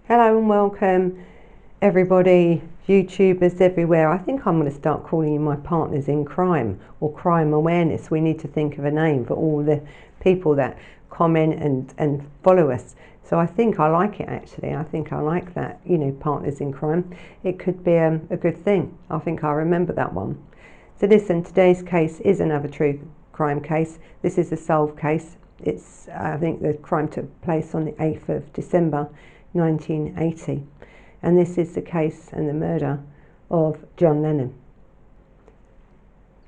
Hello and welcome everybody, YouTubers everywhere. I think I'm going to start calling you my partners in crime or crime awareness. We need to think of a name for all the people that comment and follow us. So I think I like it actually. I think I like that, partners in crime. It could be a good thing. I think I'll remember that one. So listen, today's case is another true crime case. This is a solved case. I think the crime took place on the 8th of December 1980, and this is the case and the murder of John Lennon.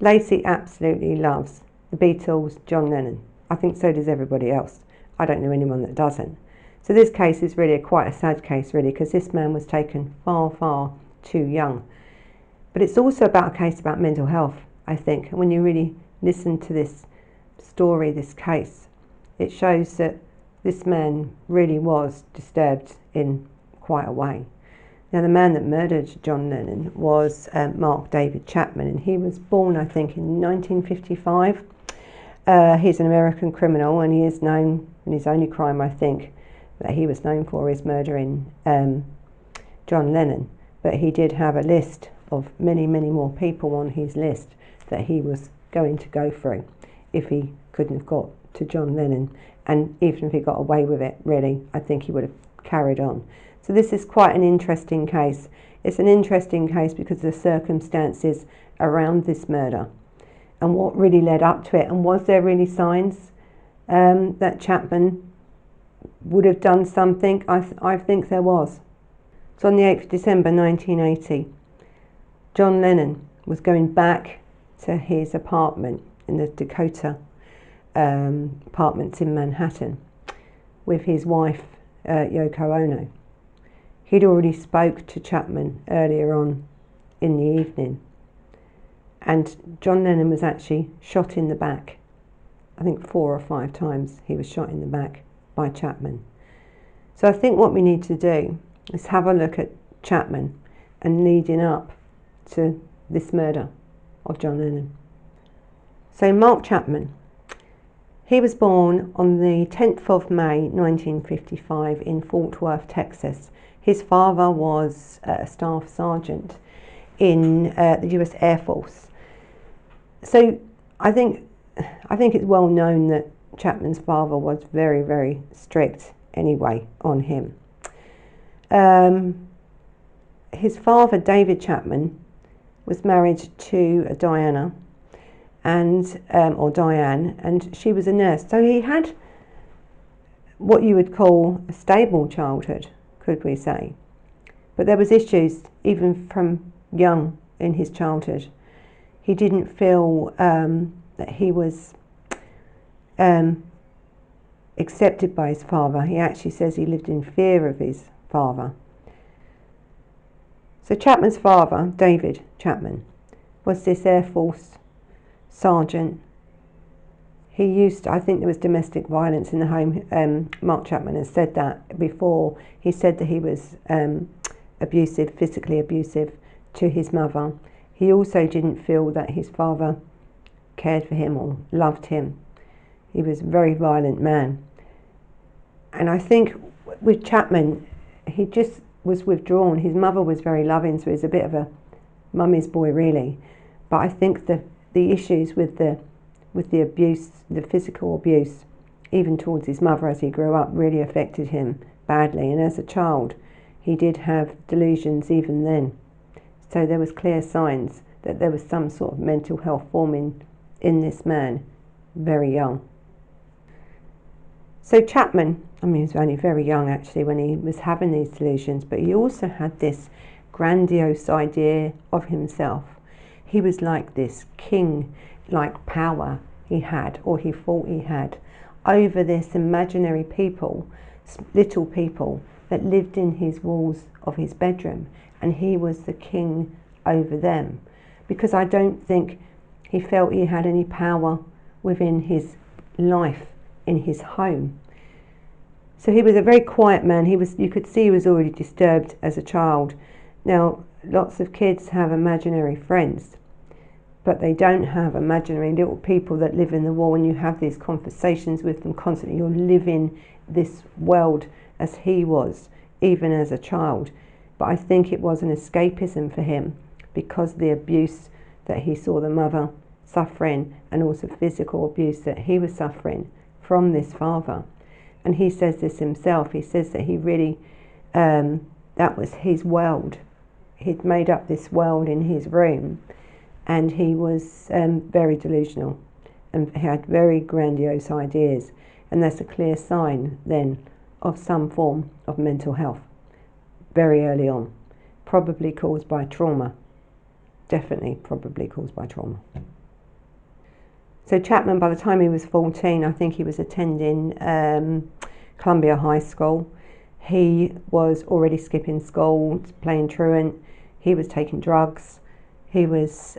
Lacey absolutely loves the Beatles, John Lennon. I think so does everybody else. I don't know anyone that doesn't. So this case is really quite a sad case really, because this man was taken far, far too young. But it's also about a case about mental health, I think. And when you really listen to this story, this case, it shows that this man really was disturbed in quite a way. Now, the man that murdered John Lennon was David Chapman, and he was born, I think, in 1955. He's an American criminal, and he is known, and his only crime, I think, that he was known for is murdering John Lennon. But he did have a list of many, many more people on his list that he was going to go through if he couldn't have got to John Lennon. And even if he got away with it, really, I think he would have carried on. So this is quite an interesting case. It's an interesting case because of the circumstances around this murder and what really led up to it. And was there really signs that Chapman would have done something? I think there was. So on the 8th of December 1980, John Lennon was going back to his apartment in the Dakota apartments in Manhattan with his wife Yoko Ono. He'd already spoke to Chapman earlier on in the evening, and John Lennon was actually shot in the back. I think 4 or 5 times he was shot in the back by Chapman. So I think what we need to do is have a look at Chapman and leading up to this murder of John Lennon. So Mark Chapman, he was born on the 10th of May 1955 in Fort Worth, Texas. His father was a staff sergeant in the US Air Force. So I think it's well known that Chapman's father was very, very strict anyway on him. His father, David Chapman, was married to Diana, or Diane, and she was a nurse. So he had what you would call a stable childhood, could we say. But there was issues even from young in his childhood. He didn't feel that he was accepted by his father. He actually says he lived in fear of his father. So Chapman's father, David Chapman, was this Air Force sergeant. He used, I think there was domestic violence in the home. Mark Chapman has said that before. He said that he was abusive, physically abusive to his mother. He also didn't feel that his father cared for him or loved him. He was a very violent man. And I think with Chapman, he just was withdrawn. His mother was very loving, so he was a bit of a mummy's boy really. But I think the issues with the abuse, the physical abuse, even towards his mother as he grew up, really affected him badly. And as a child, he did have delusions even then. So there was clear signs that there was some sort of mental health forming in this man very young. So Chapman, he was only very young actually when he was having these delusions, but he also had this grandiose idea of himself. He was like this king-like power he had, or he thought he had, over this imaginary people, little people that lived in his walls of his bedroom, and he was the king over them. Because I don't think he felt he had any power within his life, in his home. So he was a very quiet man. You could see he was already disturbed as a child. Now, lots of kids have imaginary friends, but they don't have imaginary little people that live in the wall, and you have these conversations with them constantly. You're living this world as he was even as a child. But I think it was an escapism for him because of the abuse that he saw the mother suffering, and also physical abuse that he was suffering from this father. And he says this himself. He says that he really, that was his world. He'd made up this world in his room, and he was very delusional and had very grandiose ideas. And that's a clear sign then of some form of mental health very early on, probably caused by trauma. Definitely probably caused by trauma. So Chapman, by the time he was 14, I think he was attending Columbia High School. He was already skipping school, playing truant. He was taking drugs. He was,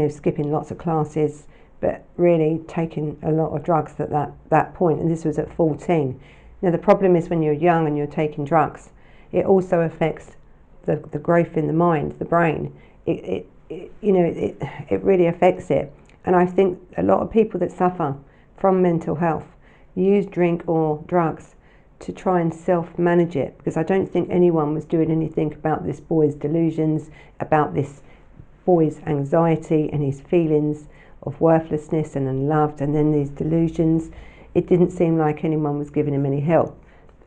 skipping lots of classes, but really taking a lot of drugs at that point. And this was at 14. Now the problem is when you're young and you're taking drugs, it also affects the growth in the mind, the brain. It really affects it. And I think a lot of people that suffer from mental health use drink or drugs to try and self-manage it, because I don't think anyone was doing anything about this boy's delusions, about this boy's anxiety and his feelings of worthlessness and unloved, and then these delusions. It didn't seem like anyone was giving him any help.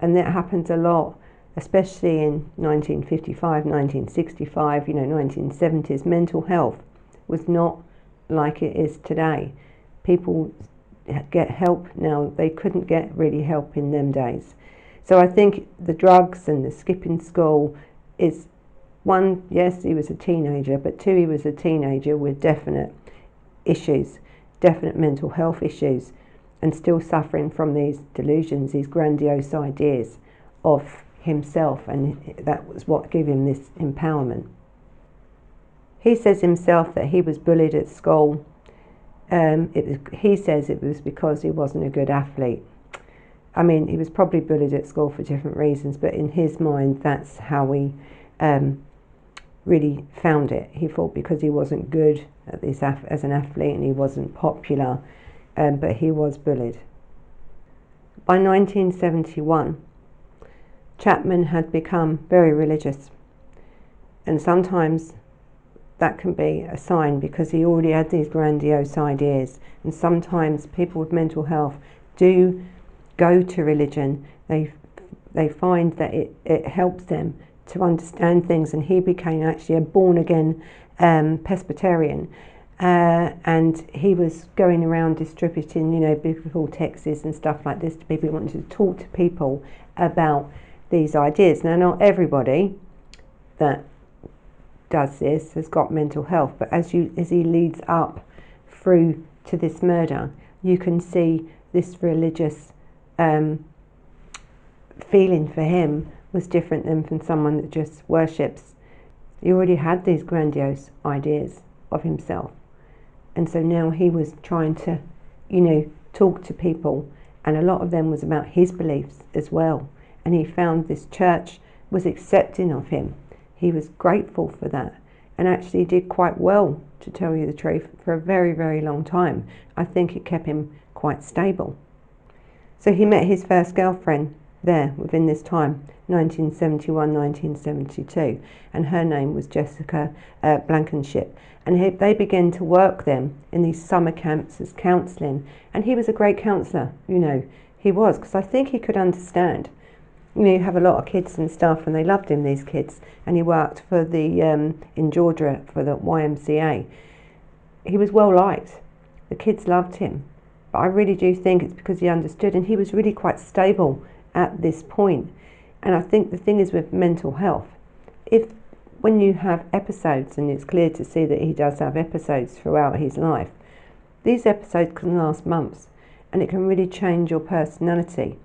And that happened a lot, especially in 1955, 1965, 1970s. Mental health was not like it is today. People get help now. They couldn't get really help in them days. So I think the drugs and the skipping school is, one, yes, he was a teenager, but two, he was a teenager with definite issues, definite mental health issues, and still suffering from these delusions, these grandiose ideas of himself, and that was what gave him this empowerment. He says himself that he was bullied at school. He says it was because he wasn't a good athlete. I mean, he was probably bullied at school for different reasons, but in his mind, that's how he really found it. He thought because he wasn't good at this as an athlete and he wasn't popular, but he was bullied. By 1971, Chapman had become very religious, and sometimes that can be a sign because he already had these grandiose ideas. And sometimes people with mental health do go to religion. They find that it helps them to understand things, and he became actually a born-again Presbyterian, and he was going around distributing, biblical texts and stuff like this to people who wanted to talk to people about these ideas. Now, not everybody that does this has got mental health, but as he leads up through to this murder, you can see this religious feeling for him was different than from someone that just worships. He already had these grandiose ideas of himself, and so now he was trying to, talk to people, and a lot of them was about his beliefs as well. And he found this church was accepting of him. He was grateful for that, and actually did quite well, to tell you the truth, for a very, very long time. I think it kept him quite stable. So he met his first girlfriend there within this time, 1971, 1972, and her name was Jessica Blankenship. And they began to work them in these summer camps as counselling, and he was a great counsellor, he was, because I think he could understand. You have a lot of kids and stuff, and they loved him, these kids, and he worked for the in Georgia for the YMCA. He was well liked. The kids loved him, but I really do think it's because he understood, and he was really quite stable at this point. And I think the thing is with mental health, when you have episodes, and it's clear to see that he does have episodes throughout his life, these episodes can last months, and it can really change your personality.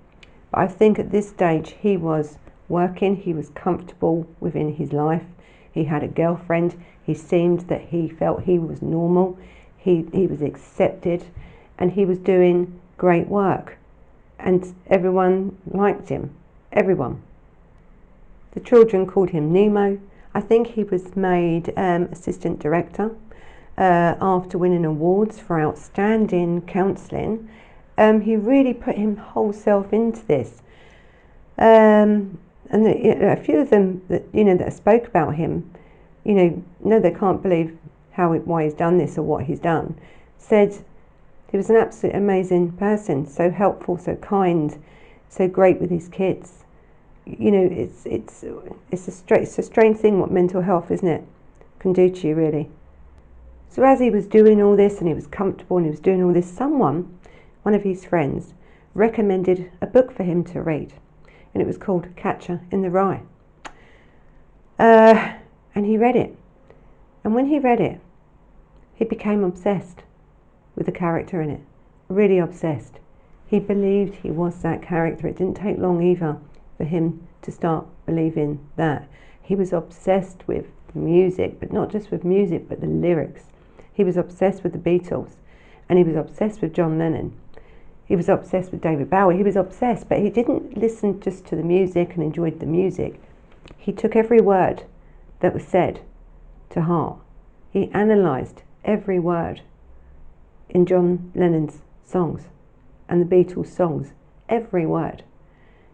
But I think at this stage he was working, he was comfortable within his life, he had a girlfriend, he seemed that he felt he was normal, he was accepted, and he was doing great work, and everyone liked him, everyone. The children called him Nemo. I think he was made assistant director after winning awards for outstanding counselling. He really put his whole self into this. And And a few of them that that spoke about him, no, they can't believe why he's done this or what he's done. Said he was an absolute amazing person, so helpful, so kind, so great with his kids. It's a strange thing what mental health, isn't it, can do to you, really. So as he was doing all this and he was comfortable and he was doing all this, one of his friends, recommended a book for him to read, and it was called Catcher in the Rye. And he read it, and when he read it, he became obsessed with the character in it, really obsessed. He believed he was that character. It didn't take long either for him to start believing that. He was obsessed with music, but not just with music, but the lyrics. He was obsessed with the Beatles, and he was obsessed with John Lennon. He was obsessed with David Bowie. He was obsessed, but he didn't listen just to the music and enjoyed the music. He took every word that was said to heart. He analysed every word in John Lennon's songs and the Beatles' songs, every word.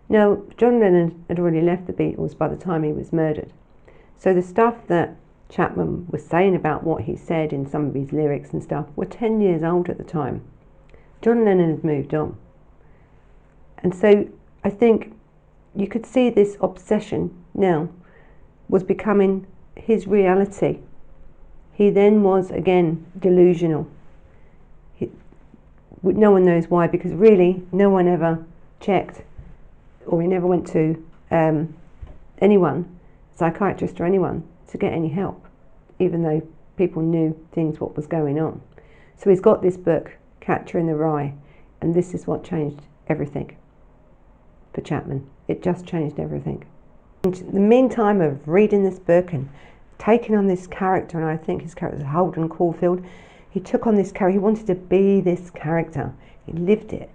Now, John Lennon had already left the Beatles by the time he was murdered. So the stuff that Chapman was saying about what he said in some of his lyrics and stuff were 10 years old at the time. John Lennon had moved on. And so I think you could see this obsession now was becoming his reality. He then was again delusional. No one knows why, because really no one ever checked, or he never went to anyone, psychiatrist or anyone, to get any help, even though people knew what was going on. So he's got this book, Catcher in the Rye, and this is what changed everything for Chapman. It just changed everything. In the meantime of reading this book and taking on this character, and I think his character was Holden Caulfield, he took on this character. He wanted to be this character. He lived it.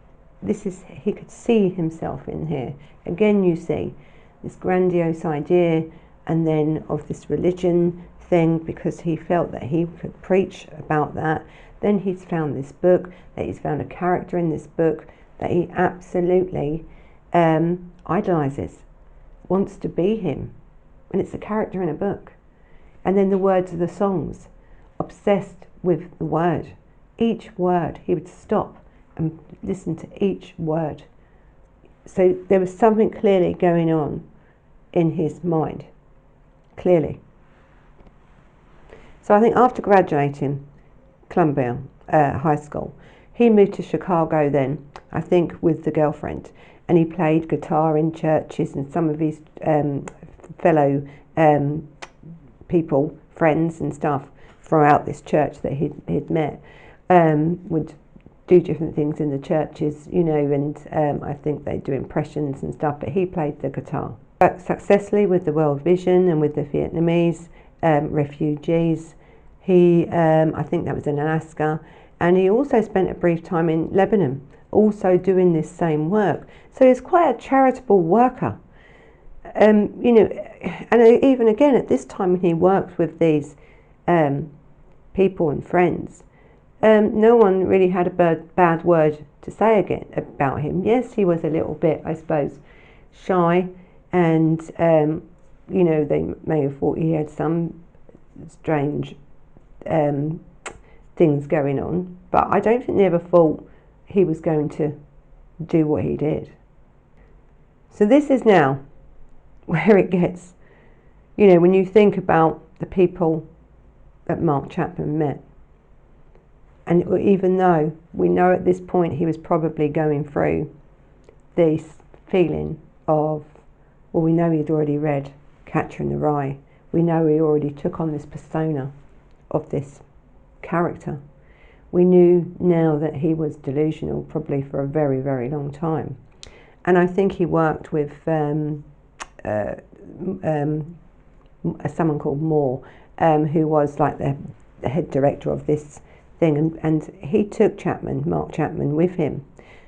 He could see himself in here. Again, you see this grandiose idea, and then of this religion thing, because he felt that he could preach about that. Then he's found this book, that he's found a character in this book that he absolutely idolises, wants to be him, and it's a character in a book. And then the words of the songs, obsessed with the word. Each word, he would stop and listen to each word. So there was something clearly going on in his mind, clearly. So I think after graduating Columbia High School, he moved to Chicago then, I think with the girlfriend, and he played guitar in churches, and some of his fellow people, friends and stuff throughout this church that he'd met would do different things in the churches, and I think they'd do impressions and stuff, but he played the guitar. Worked successfully with the World Vision and with the Vietnamese refugees. He, I think that was in Alaska, and he also spent a brief time in Lebanon, also doing this same work. So he's quite a charitable worker. And even again at this time when he worked with these people and friends, no one really had a bad word to say again about him. Yes, he was a little bit, I suppose, shy, and they may have thought he had some strange things going on, but I don't think they ever thought he was going to do what he did. So this is now where it gets, when you think about the people that Mark Chapman met, and even though we know at this point he was probably going through this feeling of, well, we know he'd already read Catcher in the Rye, we know he already took on this persona of this character. We knew now that he was delusional probably for a very, very long time. And I think he worked with someone called Moore, who was like the head director of this thing, and he took Mark Chapman with him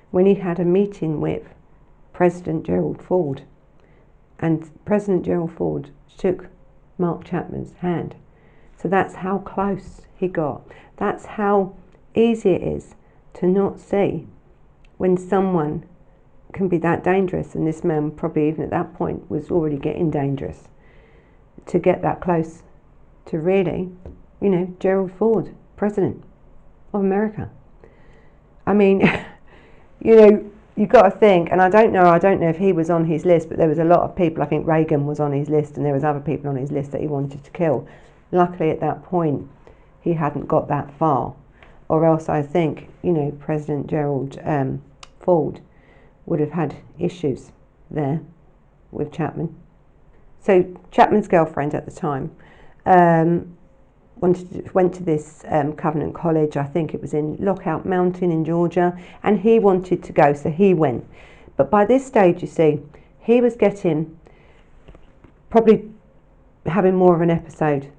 when he had a meeting with President Gerald Ford, and President Gerald Ford shook Mark Chapman's hand. So that's how close he got. That's how easy it is to not see when someone can be that dangerous, and this man probably even at that point was already getting dangerous, to get that close to really, Gerald Ford, President of America. I mean, you've got to think, and I don't know if he was on his list, but there was a lot of people. I think Reagan was on his list, and there was other people on his list that he wanted to kill. Luckily at that point he hadn't got that far, or else I think President Gerald Ford would have had issues there with Chapman. So Chapman's girlfriend at the time went to this Covenant College. I think it was in Lookout Mountain in Georgia, and he wanted to go, so he went. But by this stage, you see, he was probably having more of an episode,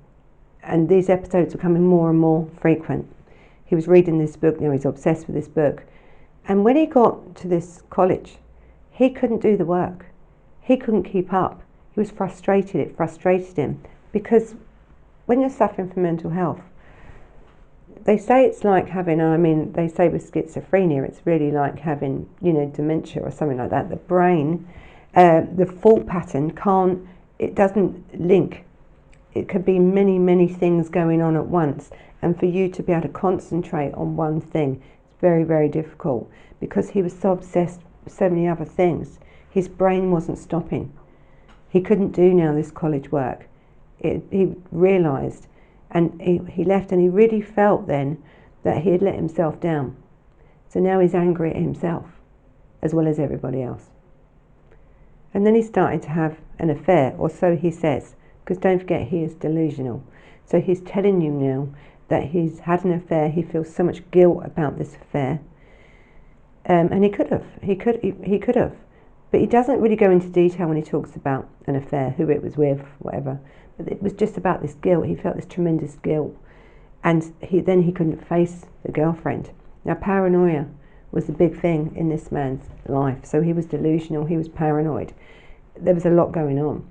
and these episodes were becoming more and more frequent. He was reading this book, he's obsessed with this book. And when he got to this college, he couldn't do the work. He couldn't keep up. He was frustrated. It frustrated him, because when you're suffering from mental health, they say it's like having, they say with schizophrenia, it's really like having, dementia or something like that. The brain, the thought pattern doesn't link. It could be many, many things going on at once. And for you to be able to concentrate on one thing, it's very, very difficult, because he was so obsessed with so many other things. His brain wasn't stopping. He couldn't do now this college work. He realised, and he left, and he really felt then that he had let himself down. So now he's angry at himself as well as everybody else. And then he started to have an affair, or so he says, because don't forget, he is delusional. So he's telling you now that he's had an affair. He feels so much guilt about this affair, and he could have, but he doesn't really go into detail when he talks about an affair, who it was with, whatever. But it was just about this guilt. He felt this tremendous guilt, and he couldn't face the girlfriend. Now, paranoia was the big thing in this man's life. So he was delusional. He was paranoid. There was a lot going on,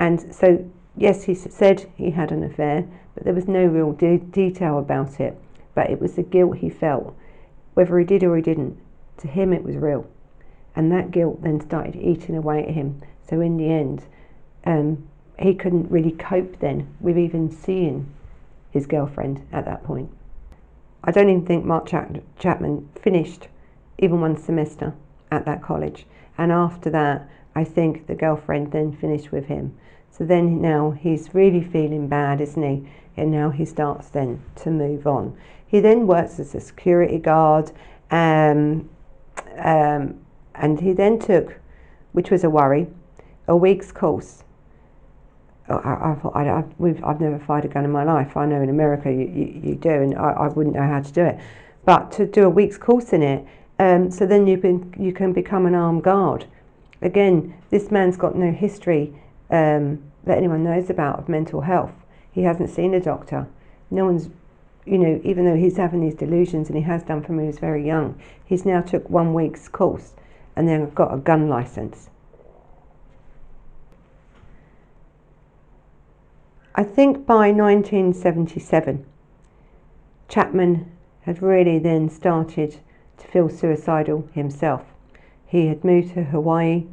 and so yes, he said he had an affair, but there was no real detail about it. But it was the guilt he felt, whether he did or he didn't. To him, it was real, and that guilt then started eating away at him. So in the end, he couldn't really cope then with even seeing his girlfriend at that point. I don't even think Mark Chapman finished even one semester at that college, and after that, I think the girlfriend then finished with him. So then now he's really feeling bad, isn't he? And now he starts then to move on. He then works as a security guard, and he then took, which was a worry, a week's course. I've never fired a gun in my life. I know in America you do, and I wouldn't know how to do it. But to do a week's course in it, so then you can become an armed guard. Again, this man's got no history that anyone knows about of mental health. He hasn't seen a doctor. No one's, even though he's having these delusions, and he has done from when he was very young, he's now took 1 week's course and then got a gun license. I think by 1977, Chapman had really then started to feel suicidal himself. He had moved to Hawaii.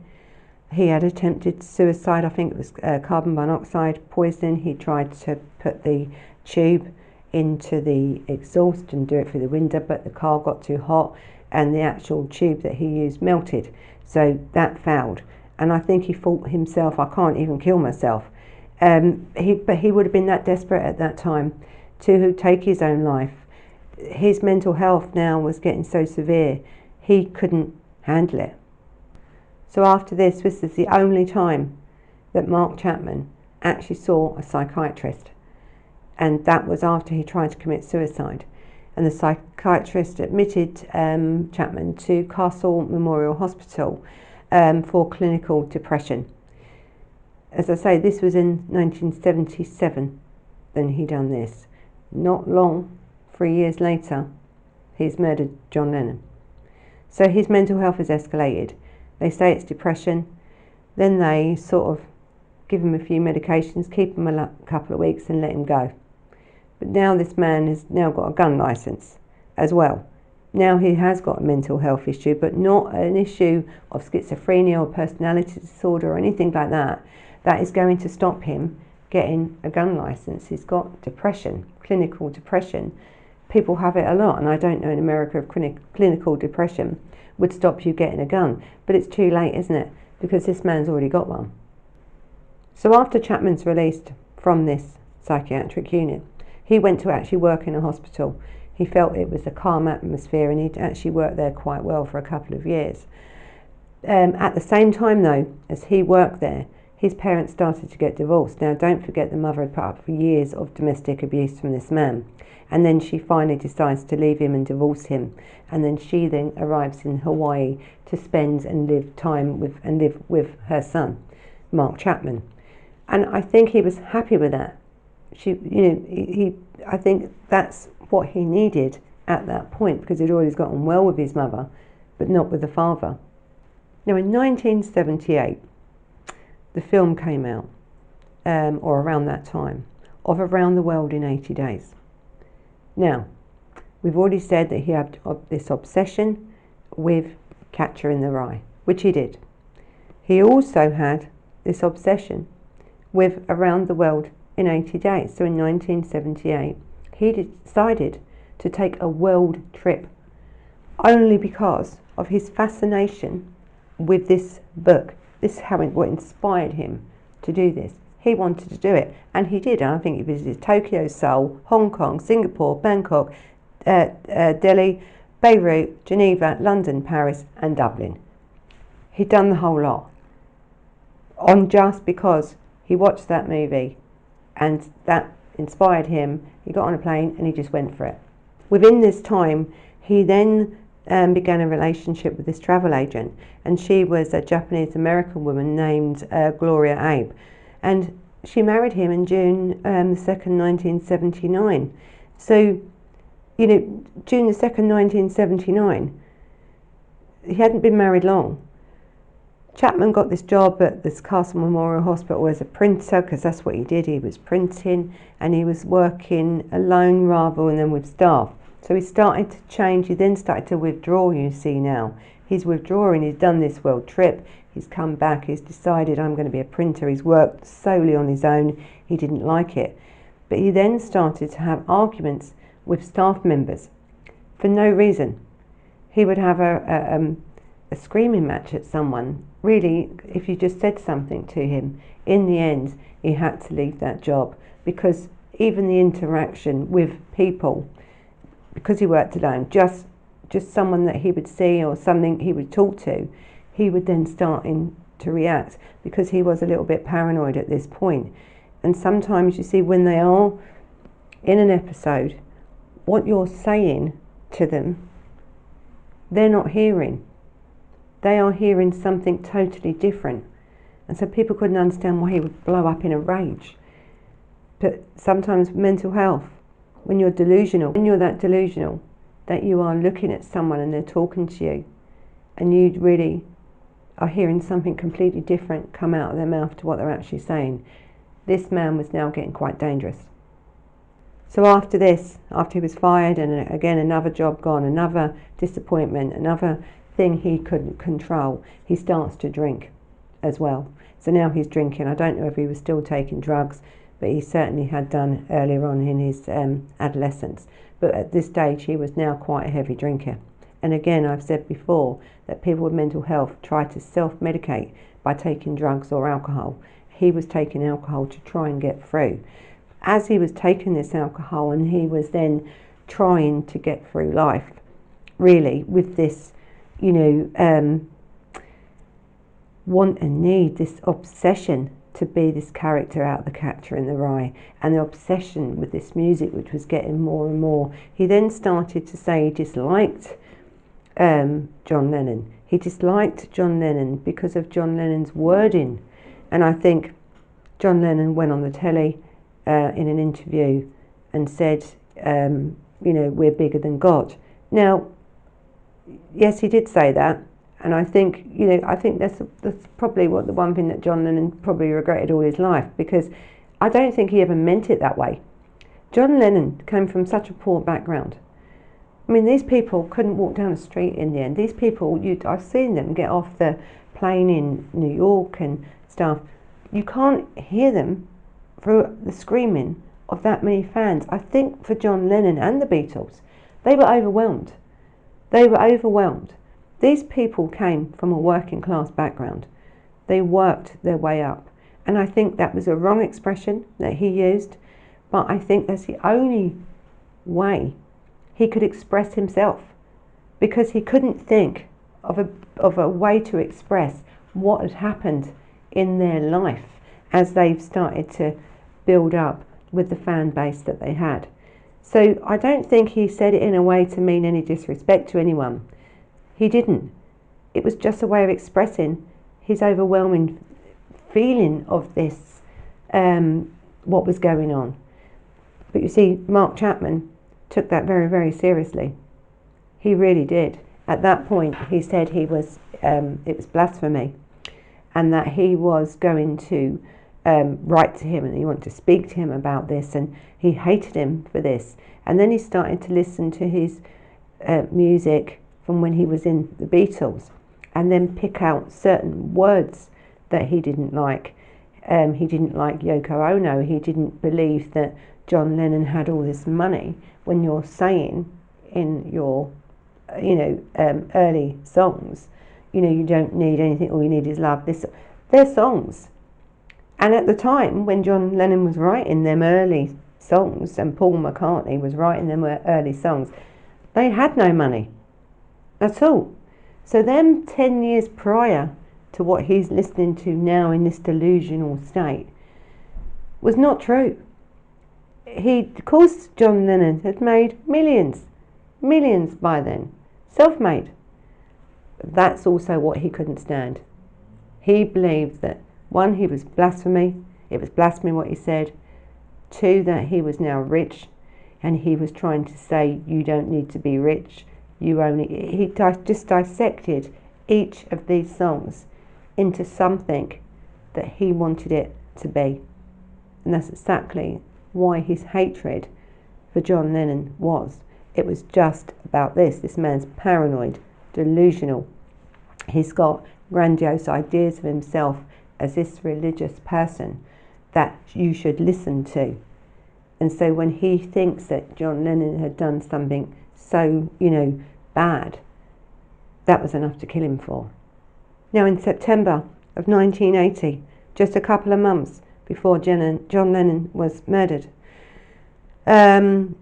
He had attempted suicide. I think it was carbon monoxide poisoning. He tried to put the tube into the exhaust and do it through the window, but the car got too hot and the actual tube that he used melted. So that failed. And I think he thought himself, I can't even kill myself. But he would have been that desperate at that time to take his own life. His mental health now was getting so severe, he couldn't handle it. So after this is the only time that Mark Chapman actually saw a psychiatrist. And that was after he tried to commit suicide. And the psychiatrist admitted Chapman to Castle Memorial Hospital for clinical depression. As I say, this was in 1977 then he done this. Not long, 3 years later, he's murdered John Lennon. So his mental health has escalated. They say it's depression. Then they sort of give him a few medications, keep him a couple of weeks and let him go. But now this man has now got a gun license as well. Now he has got a mental health issue, but not an issue of schizophrenia or personality disorder or anything like that, that is going to stop him getting a gun license. He's got depression, clinical depression. People have it a lot, and I don't know in America if clinical depression would stop you getting a gun. But it's too late, isn't it? Because this man's already got one. So after Chapman's released from this psychiatric unit, he went to actually work in a hospital. He felt it was a calm atmosphere, and he'd actually worked there quite well for a couple of years. At the same time, though, as he worked there, his parents started to get divorced. Now, don't forget, the mother had put up for years of domestic abuse from this man. And then she finally decides to leave him and divorce him. And then she then arrives in Hawaii to spend and live with her son, Mark Chapman. And I think he was happy with that. I think that's what he needed at that point, because he'd always gotten well with his mother, but not with the father. Now, in 1978, the film came out, or around that time, of Around the World in 80 Days. Now, we've already said that he had this obsession with Catcher in the Rye, which he did. He also had this obsession with Around the World in 80 Days. So in 1978, he decided to take a world trip, only because of his fascination with this book. This is what inspired him to do this. He wanted to do it, and he did. I think he visited Tokyo, Seoul, Hong Kong, Singapore, Bangkok, Delhi, Beirut, Geneva, London, Paris, and Dublin. He'd done the whole lot, just because he watched that movie, and that inspired him. He got on a plane and he just went for it. Within this time, he then began a relationship with this travel agent, and she was a Japanese American woman named Gloria Abe, and she married him in June the 2nd, 1979. So, June the 2nd, 1979, he hadn't been married long. Chapman got this job at this Castle Memorial Hospital as a printer, because that's what he did. He was printing, and he was working alone rather than with staff. So he started to change. He then started to withdraw, you see now. He's withdrawing. He's done this world trip. He's come back. He's decided, I'm going to be a printer. He's worked solely on his own. He didn't like it. But he then started to have arguments with staff members for no reason. He would have a screaming match at someone. Really, if you just said something to him, in the end, he had to leave that job, because even the interaction with people, because he worked alone, just someone that he would see or something he would talk to, he would then start to react, because he was a little bit paranoid at this point. And sometimes you see, when they are in an episode, what you're saying to them, they're not hearing. They are hearing something totally different. And so people couldn't understand why he would blow up in a rage. But sometimes mental health, when you're delusional, when you're that delusional, that you are looking at someone and they're talking to you, and you really are hearing something completely different come out of their mouth to what they're actually saying. This man was now getting quite dangerous. So after this, after he was fired, and again another job gone, another disappointment, another thing he couldn't control, he starts to drink as well. So now he's drinking. I don't know if he was still taking drugs, but he certainly had done earlier on in his adolescence. But at this stage, he was now quite a heavy drinker. And again, I've said before that people with mental health try to self-medicate by taking drugs or alcohol. He was taking alcohol to try and get through. As he was taking this alcohol, and he was then trying to get through life, really, with this, want and need, this obsession to be this character out of The Catcher in the Rye, and the obsession with this music, which was getting more and more. He then started to say he disliked John Lennon. He disliked John Lennon because of John Lennon's wording. And I think John Lennon went on the telly in an interview and said, we're bigger than God. Now, yes, he did say that. And I think, that's probably the one thing that John Lennon probably regretted all his life, because I don't think he ever meant it that way. John Lennon came from such a poor background. I mean, these people couldn't walk down the street in the end. These people, I've seen them get off the plane in New York and stuff. You can't hear them for the screaming of that many fans. I think for John Lennon and the Beatles, they were overwhelmed. They were overwhelmed. These people came from a working class background. They worked their way up. And I think that was a wrong expression that he used, but I think that's the only way he could express himself, because he couldn't think of a way to express what had happened in their life as they've started to build up with the fan base that they had. So I don't think he said it in a way to mean any disrespect to anyone. He didn't. It was just a way of expressing his overwhelming feeling of this, what was going on. But you see, Mark Chapman took that very, very seriously. He really did. At that point, he said it was blasphemy, and that he was going to write to him, and he wanted to speak to him about this, and he hated him for this. And then he started to listen to his music from when he was in the Beatles, and then pick out certain words that he didn't like. He didn't like Yoko Ono. He didn't believe that John Lennon had all this money. When you're saying in your, early songs, you don't need anything, all you need is love. They're songs. And at the time when John Lennon was writing them early songs, and Paul McCartney was writing them early songs, they had no money at all. So them 10 years prior to what he's listening to now in this delusional state was not true. Of course, John Lennon had made millions by then, self-made. That's also what he couldn't stand. He believed that, one, he was blasphemy. It was blasphemy what he said. Two, that he was now rich, and he was trying to say, you don't need to be rich. He just dissected each of these songs into something that he wanted it to be. And that's exactly why his hatred for John Lennon was. It was just about this. This man's paranoid, delusional. He's got grandiose ideas of himself as this religious person that you should listen to. And so when he thinks that John Lennon had done something so, bad, that was enough to kill him for. Now, in September of 1980, just a couple of months before John Lennon was murdered, Chapman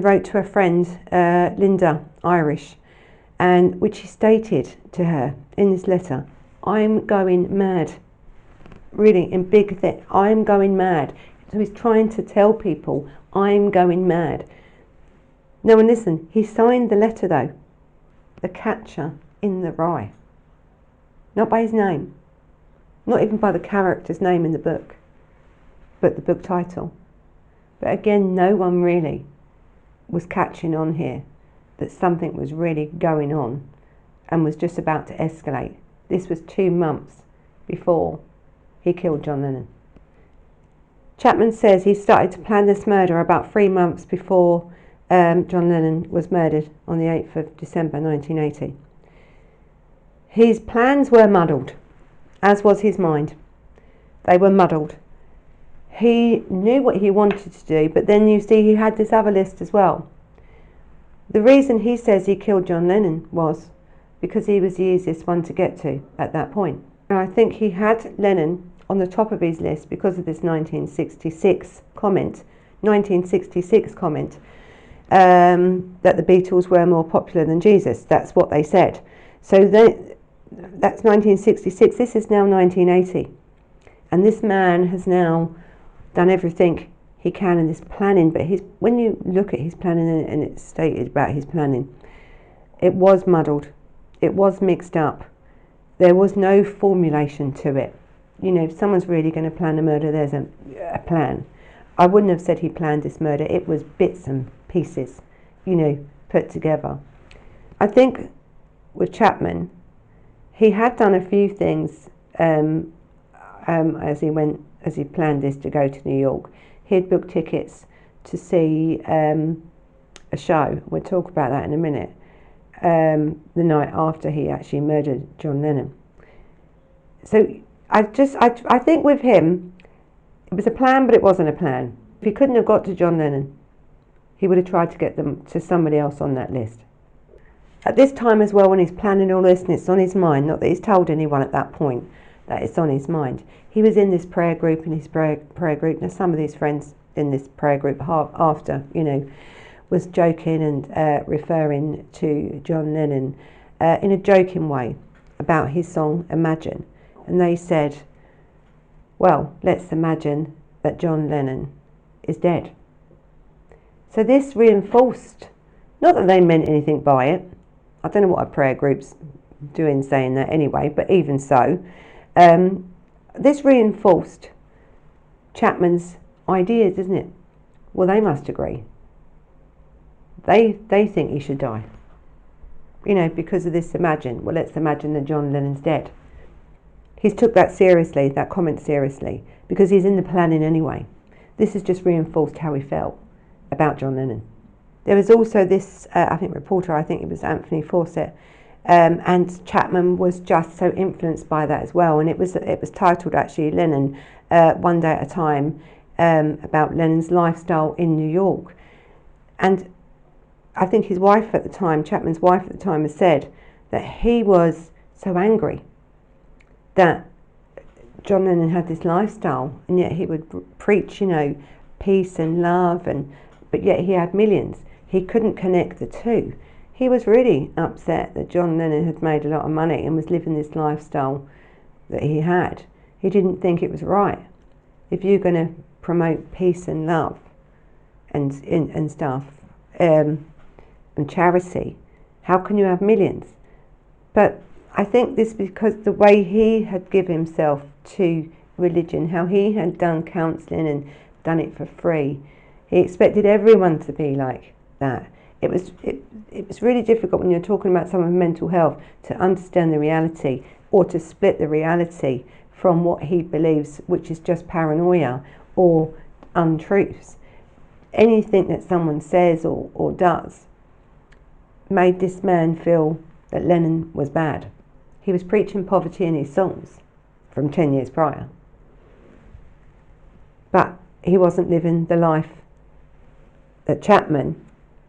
wrote to a friend, Linda, Irish, and which he stated to her in this letter, I'm going mad. Really, in big thing, I'm going mad. So he's trying to tell people, I'm going mad. Now, and listen, he signed the letter though, The Catcher in the Rye. Not by his name, not even by the character's name in the book, but the book title. But again, no one really was catching on here that something was really going on and was just about to escalate. This was 2 months before he killed John Lennon. Chapman says he started to plan this murder about 3 months before John Lennon was murdered on the 8th of December 1980. His plans were muddled, as was his mind. They were muddled. He knew what he wanted to do, but then you see he had this other list as well. The reason he says he killed John Lennon was because he was the easiest one to get to at that point. And I think he had Lennon on the top of his list because of this 1966 comment that the Beatles were more popular than Jesus. That's what they said. So that's 1966. This is now 1980. And this man has now done everything he can in this planning. But when you look at his planning, and it's stated about his planning, it was muddled. It was mixed up. There was no formulation to it. If someone's really going to plan a murder, there's a plan. I wouldn't have said he planned this murder. It was bits and pieces, put together. I think with Chapman, he had done a few things as he planned this to go to New York. He had booked tickets to see a show. We'll talk about that in a minute. The night after he actually murdered John Lennon. So I think with him, it was a plan, but it wasn't a plan. If he couldn't have got to John Lennon, he would have tried to get them to somebody else on that list. At this time as well, when he's planning all this and it's on his mind, not that he's told anyone at that point that it's on his mind, he was in this prayer group, now some of these friends in this prayer group after, was joking and referring to John Lennon in a joking way about his song Imagine. And they said, well, let's imagine that John Lennon is dead. So this reinforced, not that they meant anything by it, I don't know what a prayer group's doing saying that anyway, but even so, this reinforced Chapman's ideas, isn't it? Well, they must agree. They think he should die. Because of this imagine. Well, let's imagine that John Lennon's dead. He's took that seriously, that comment seriously, because he's in the planning anyway. This has just reinforced how he felt about John Lennon. There was also this, reporter, I think it was Anthony Fawcett, and Chapman was just so influenced by that as well. And it was titled actually Lennon, One Day at a Time, about Lennon's lifestyle in New York. And I think his wife at the time, Chapman's wife at the time, has said that he was so angry that John Lennon had this lifestyle, and yet he would preach, peace and love, but yet he had millions. He couldn't connect the two. He was really upset that John Lennon had made a lot of money and was living this lifestyle that he had. He didn't think it was right. If you're going to promote peace and love and stuff, and charity, how can you have millions? But I think this because the way he had given himself to religion, how he had done counselling and done it for free, he expected everyone to be like that. It was really difficult when you're talking about someone's mental health to understand the reality, or to split the reality from what he believes, which is just paranoia or untruths. Anything that someone says or does made this man feel that Lennon was bad. He was preaching poverty in his songs from 10 years prior. But he wasn't living the life that Chapman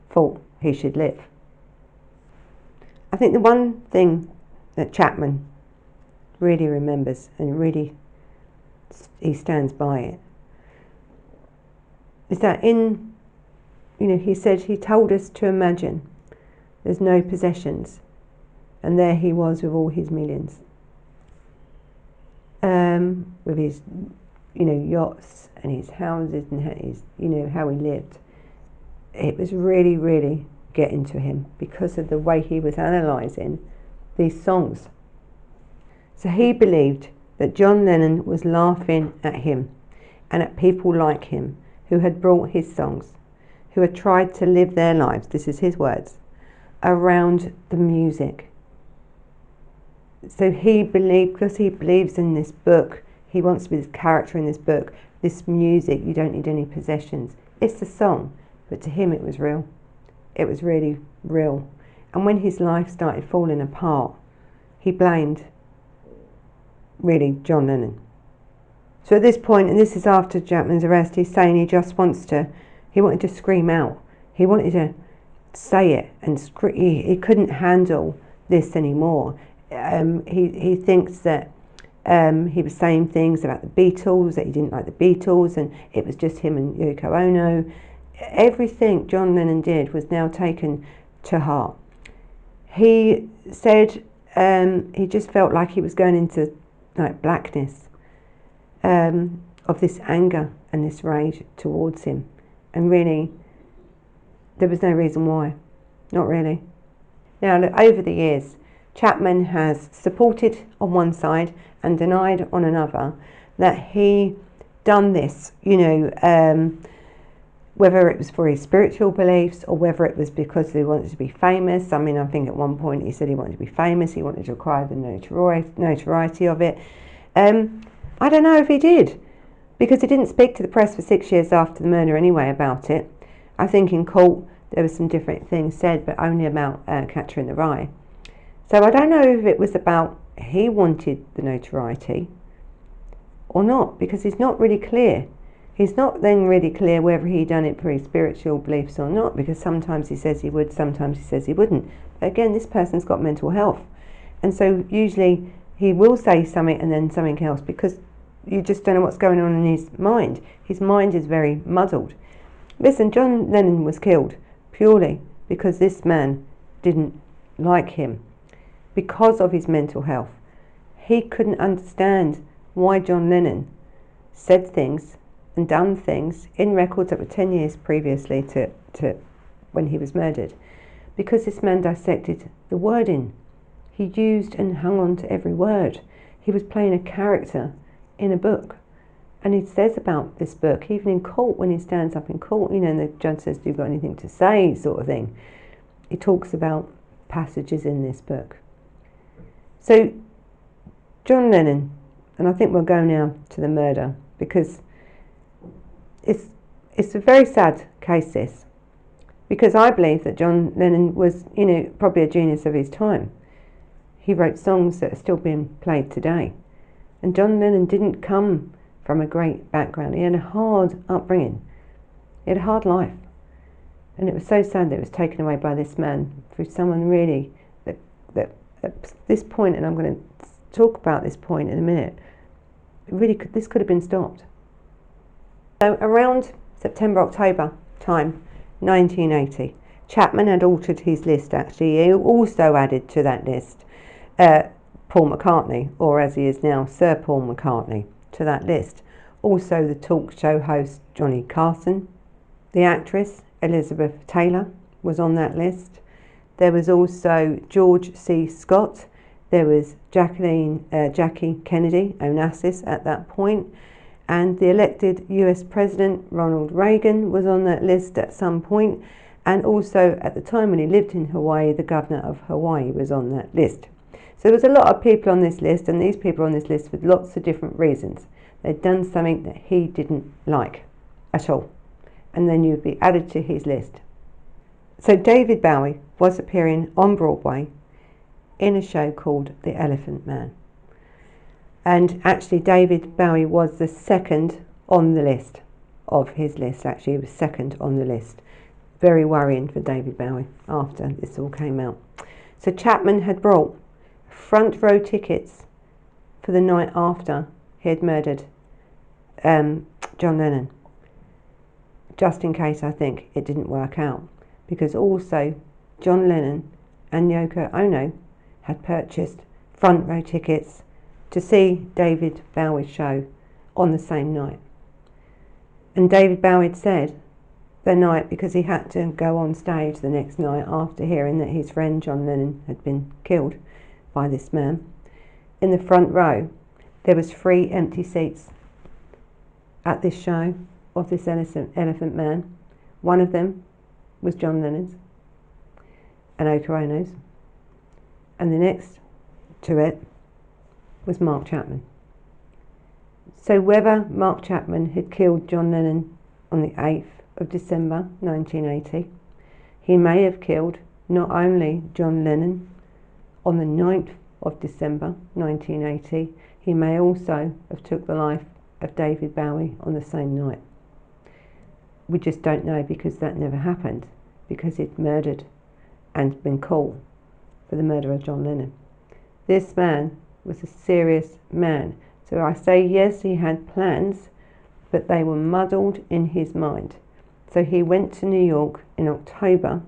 thought he should live. I think the one thing that Chapman really remembers, and really he stands by it, is that he said he told us to imagine there's no possessions, and there he was with all his millions, with his yachts and his houses and his how he lived. It was really, really getting to him because of the way he was analysing these songs. So he believed that John Lennon was laughing at him and at people like him who had brought his songs, who had tried to live their lives, this is his words, around the music. So he believed, because he believes in this book, he wants to be this character in this book, this music, you don't need any possessions. It's the song, but to him it was real. It was really real. And when his life started falling apart, he blamed really John Lennon. So at this point, and this is after Chapman's arrest, he's saying he wanted to scream out. He wanted to say it, and he couldn't handle this anymore. He thinks that he was saying things about the Beatles, that he didn't like the Beatles, and it was just him and Yoko Ono. Everything John Lennon did was now taken to heart. He said he just felt like he was going into blackness of this anger and this rage towards him, and really there was no reason why, not really. Now over the years, Chapman has supported on one side and denied on another that he done this, whether it was for his spiritual beliefs or whether it was because he wanted to be famous. I think at one point he said he wanted to be famous, he wanted to acquire the notoriety of it. I don't know if he did, because he didn't speak to the press for 6 years after the murder anyway about it. I think in court there were some different things said, but only about Catcher in the Rye. So I don't know if it was about he wanted the notoriety or not, because he's not really clear. He's not then really clear whether he done it for his spiritual beliefs or not, because sometimes he says he would, sometimes he says he wouldn't. But again, this person's got mental health, and so usually he will say something and then something else, because you just don't know what's going on in his mind. His mind is very muddled. Listen, John Lennon was killed purely because this man didn't like him, because of his mental health. He couldn't understand why John Lennon said things and done things in records that were 10 years previously to when he was murdered, because this man dissected the wording. He used and hung on to every word. He was playing a character in a book, and he says about this book, even in court, when he stands up in court, you know, and the judge says, "Do you got anything to say?" sort of thing. He talks about passages in this book. So John Lennon, and I think we'll go now to the murder, because it's a very sad case, this, because I believe that John Lennon was, you know, probably a genius of his time. He wrote songs that are still being played today. And John Lennon didn't come from a great background. He had a hard upbringing. He had a hard life. And it was so sad that it was taken away by this man, through someone really that at this point, and I'm going to talk about this point in a minute, this could have been stopped. So around September, October time, 1980, Chapman had altered his list actually. He also added to that list Paul McCartney, or as he is now, Sir Paul McCartney, to that list. Also the talk show host Johnny Carson, the actress Elizabeth Taylor was on that list. There was also George C. Scott. There was Jackie Kennedy Onassis at that point. And the elected US President Ronald Reagan was on that list at some point. And also at the time when he lived in Hawaii, the governor of Hawaii was on that list. So there was a lot of people on this list, and these people on this list with lots of different reasons. They'd done something that he didn't like at all. And then you'd be added to his list. So David Bowie was appearing on Broadway in a show called The Elephant Man. And actually David Bowie was the second on the list of his list. Actually, he was second on the list. Very worrying for David Bowie after this all came out. So Chapman had brought front row tickets for the night after he had murdered John Lennon, just in case, I think, it didn't work out, because also John Lennon and Yoko Ono had purchased front row tickets to see David Bowie's show on the same night. And David Bowie had said the night, because he had to go on stage the next night after hearing that his friend John Lennon had been killed by this man, in the front row there was 3 empty seats at this show of this Elephant Man. One of them was John Lennon's and Yoko Ono's, and the next to it was Mark Chapman. So whether Mark Chapman had killed John Lennon on the 8th of December 1980, he may have killed not only John Lennon on the 9th of December 1980, he may also have took the life of David Bowie on the same night. We just don't know, because that never happened, because he'd murdered and been caught for the murder of John Lennon. This man was a serious man. So I say, yes, he had plans, but they were muddled in his mind. So he went to New York in October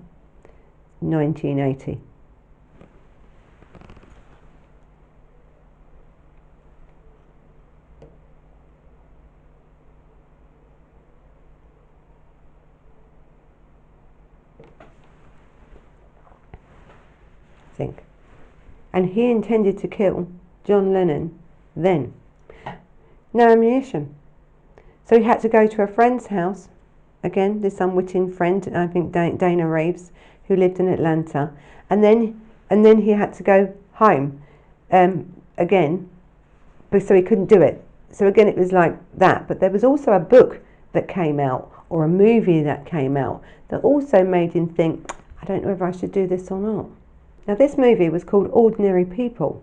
1980. And he intended to kill John Lennon then. No ammunition. So he had to go to a friend's house, again, this unwitting friend, I think Dana Reeves, who lived in Atlanta, and then he had to go home again, but so he couldn't do it. So again, it was like that. But there was also a book that came out or a movie that came out that also made him think, I don't know if I should do this or not. Now this movie was called Ordinary People,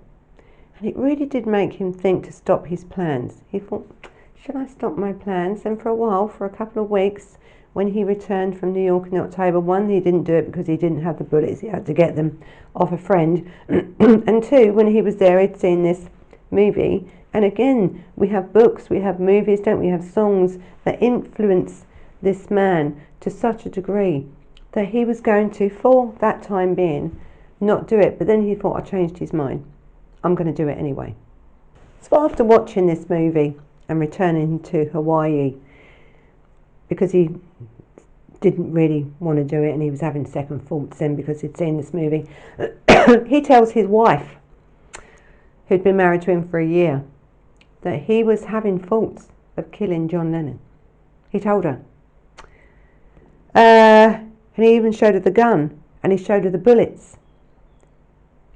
and it really did make him think to stop his plans. He thought, should I stop my plans? And for a while, for a couple of weeks, when he returned from New York in October, one, he didn't do it because he didn't have the bullets, he had to get them off a friend, and two, when he was there, he'd seen this movie. And again, we have books, we have movies, don't we, have songs that influence this man to such a degree that he was going to, for that time being, not do it. But then he thought, I changed his mind, I'm going to do it anyway. So after watching this movie and returning to Hawaii, because he didn't really want to do it and he was having second thoughts then because he'd seen this movie, he tells his wife, who'd been married to him for a year, that he was having thoughts of killing John Lennon. He told her. And he even showed her the gun, and he showed her the bullets.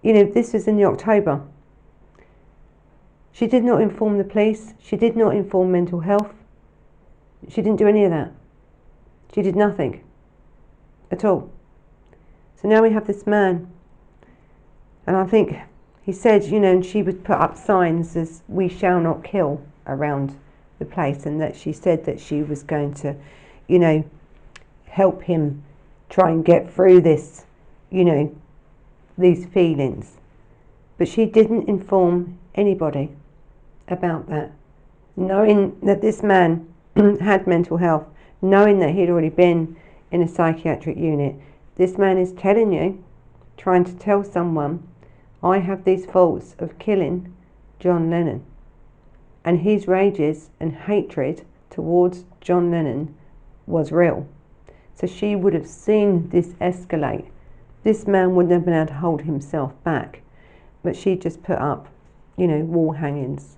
You know, this was in the October. She did not inform the police. She did not inform mental health. She didn't do any of that. She did nothing at all. So now we have this man, and I think he said, you know, and she would put up signs as "We shall not kill" around the place, and that she said that she was going to, you know, help him try and get through this, you know, these feelings. But she didn't inform anybody about that, knowing that this man had mental health, knowing that he'd already been in a psychiatric unit. This man is telling you, trying to tell someone, I have these thoughts of killing John Lennon. And his rages and hatred towards John Lennon was real. So she would have seen this escalate. This man wouldn't have been able to hold himself back. But she just put up, you know, wall hangings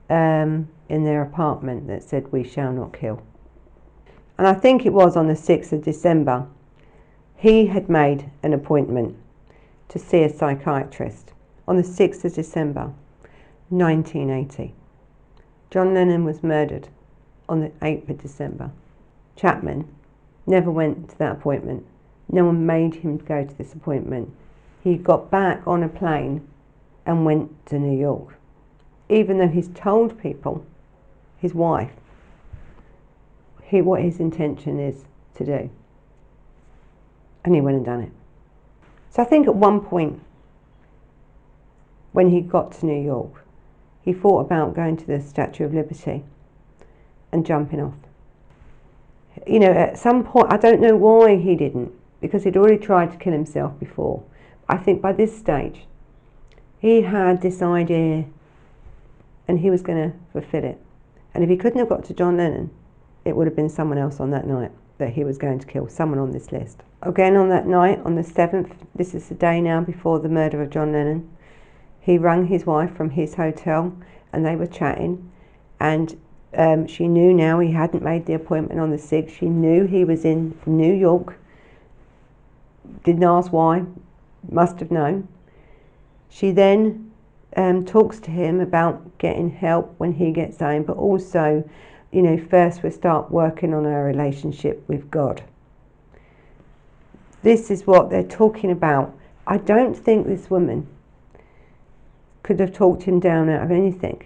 in their apartment that said, "We shall not kill." And I think it was on the 6th of December, he had made an appointment to see a psychiatrist on the 6th of December, 1980. John Lennon was murdered on the 8th of December. Chapman never went to that appointment. No one made him go to this appointment. He got back on a plane and went to New York, even though he's told people, his wife, what his intention is to do. And he went and done it. So I think at one point, when he got to New York, he thought about going to the Statue of Liberty and jumping off. You know, at some point, I don't know why he didn't, because he'd already tried to kill himself before. I think by this stage, he had this idea and he was going to fulfill it. And if he couldn't have got to John Lennon, it would have been someone else on that night that he was going to kill, someone on this list. Again, on that night, on the 7th, this is the day now before the murder of John Lennon, he rang his wife from his hotel and they were chatting, and she knew now he hadn't made the appointment on the 6th. She knew he was in New York. Didn't ask why, must have known. She then talks to him about getting help when he gets home, but also, you know, first we'll start working on our relationship with God. This is what they're talking about. I don't think this woman could have talked him down out of anything,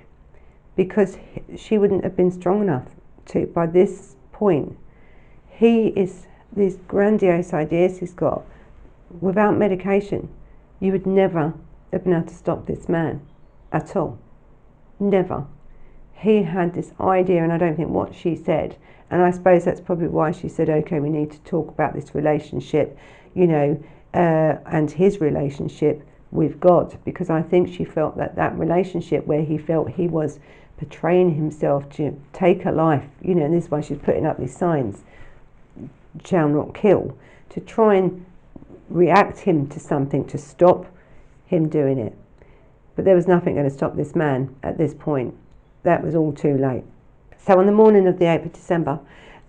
because she wouldn't have been strong enough to, by this point. He is, these grandiose ideas he's got, without medication, you would never have been able to stop this man at all. Never. He had this idea, and I don't think what she said, and I suppose that's probably why she said, okay, we need to talk about this relationship, you know, and his relationship with God, because I think she felt that that relationship where he felt he was betraying himself to take a life, you know, and this is why she's putting up these signs, shall not kill, to try and react him to something, to stop him doing it. But there was nothing going to stop this man at this point. That was all too late. So on the morning of the 8th of December,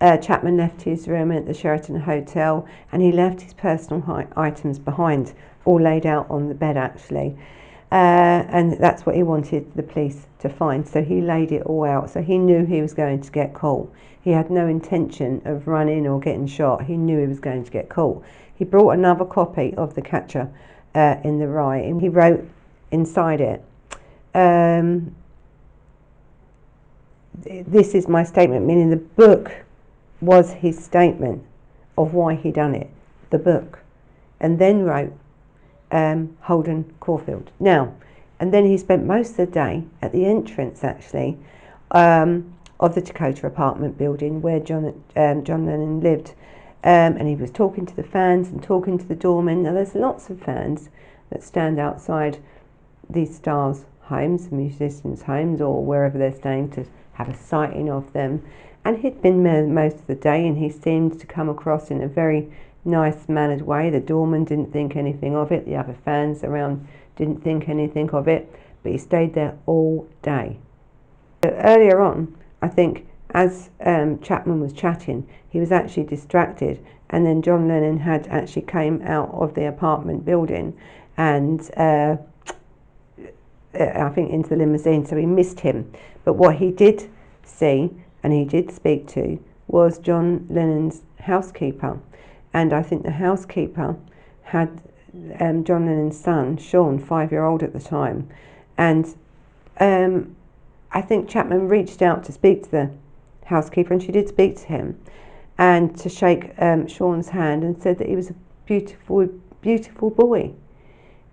Chapman left his room at the Sheraton Hotel, and he left his personal items behind, all laid out on the bed actually. and that's what he wanted the police to find. So he laid it all out. So he knew he was going to get caught. He had no intention of running or getting shot. He knew he was going to get caught. He brought another copy of the Catcher in the Rye, and he wrote inside it, this is my statement, meaning the book was his statement of why he done it, the book, and then wrote Holden Caulfield. Now, and then he spent most of the day at the entrance, actually, of the Dakota apartment building where John Lennon lived, and he was talking to the fans and talking to the doormen. Now, there's lots of fans that stand outside these stars' homes, musicians' homes, or wherever they're staying, to have a sighting of them. And he'd been there most of the day, and he seemed to come across in a very nice mannered way. The doorman didn't think anything of it, the other fans around didn't think anything of it, but he stayed there all day. But earlier on, I think, as Chapman was chatting, he was actually distracted, and then John Lennon had actually came out of the apartment building and I think into the limousine, so he missed him. But what he did see and he did speak to was John Lennon's housekeeper, and I think the housekeeper had John Lennon's son, Sean, 5-year-old at the time, and I think Chapman reached out to speak to the housekeeper, and she did speak to him, and to shake Sean's hand, and said that he was a beautiful, beautiful boy.